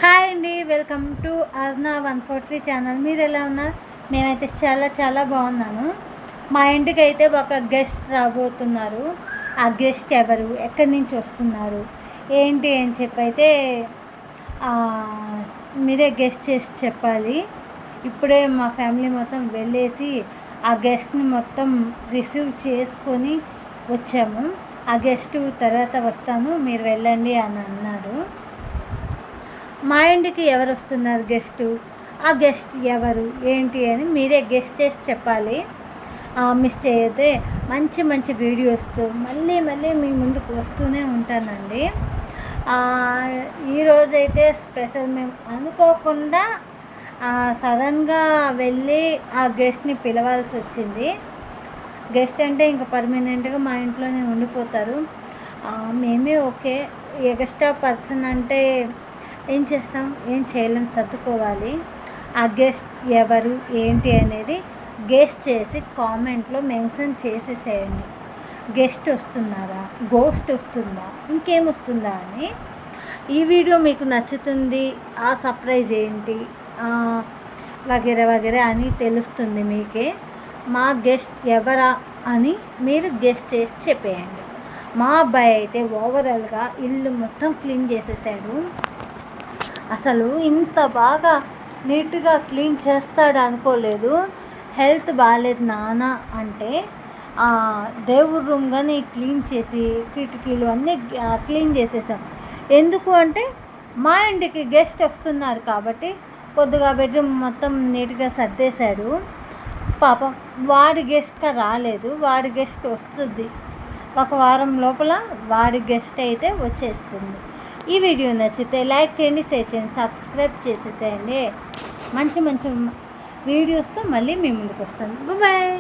Hi అండి, welcome to అర్నా 143 channel. మీరు ఎలా ఉన్నారు? మేమైతే చాలా చాలా బాగున్నాను. మా ఇంటికి అయితే ఒక గెస్ట్ రాబోతున్నారు. ఆ గెస్ట్ ఎవరు, ఎక్కడి నుంచి వస్తున్నారు, ఏంటి అని చెప్పి అయితే మీరే గెస్ట్ చేసి చెప్పాలి. ఇప్పుడే మా ఫ్యామిలీ మొత్తం వెళ్ళేసి ఆ గెస్ట్ని మొత్తం రిసీవ్ చేసుకొని వచ్చాము. ఆ గెస్ట్ తర్వాత వస్తాను, మీరు వెళ్ళండి అని అన్నారు. మా ఇంటికి ఎవరు వస్తున్నారు గెస్టు, ఆ గెస్ట్ ఎవరు ఏంటి అని మీరే గెస్ట్ చేసి చెప్పాలి. మిస్ చేయతే మంచి మంచి వీడియోస్తో మళ్ళీ మళ్ళీ మీ ముందుకు వస్తూనే ఉంటానండి. ఈరోజైతే స్పెషల్, మేము అనుకోకుండా సడన్గా వెళ్ళి ఆ గెస్ట్ని పిలవాల్సి వచ్చింది. గెస్ట్ అంటే ఇంకా పర్మనెంట్గా మా ఇంట్లోనే ఉండిపోతారు. మేమే ఓకే, ఎక్స్ట్రా పర్సన్ అంటే ఏం చేస్తాం, ఏం చేయలేం, సర్దుకోవాలి. ఆ గెస్ట్ ఎవరు ఏంటి అనేది గెస్ట్ చేసి కామెంట్లో మెన్షన్ చేసేసేయండి. గెస్ట్ వస్తున్నారా, గోస్ట్ వస్తుందా, ఇంకేం వస్తుందా అని. ఈ వీడియో మీకు నచ్చుతుంది, ఆ సర్ప్రైజ్ ఏంటి వగేరా వగేరా అని తెలుస్తుంది మీకే. మా గెస్ట్ ఎవరా అని మీరు గెస్ట్ చేసి చెప్పేయండి. మా అబ్బాయి అయితే ఓవరాల్గా ఇల్లు మొత్తం క్లీన్ చేసేసాడు. అసలు ఇంత బాగా నీట్గా క్లీన్ చేస్తాడు అనుకోలేదు. హెల్త్ బాగాలేదు నాన్న అంటే దేవుడి రూమ్ కానీ క్లీన్ చేసి కిటికీలు అన్నీ క్లీన్ చేసేసాం. ఎందుకు అంటే మా ఇంటికి గెస్ట్ వస్తున్నారు కాబట్టి కొద్దిగా బెడ్రూమ్ మొత్తం నీట్గా సర్దేశాడు. పాపం వాడి గెస్ట్గా రాలేదు, వాడి గెస్ట్ వస్తుంది. ఒక వారం లోపల వాడి గెస్ట్ అయితే వచ్చేస్తుంది. ఈ వీడియో నచ్చితే లైక్ చేయండి, షేర్ చేయండి, సబ్స్క్రైబ్ చేసేసేయండి. మంచి మంచి వీడియోస్తో మళ్ళీ మీ ముందుకు వస్తాను. బాయ్.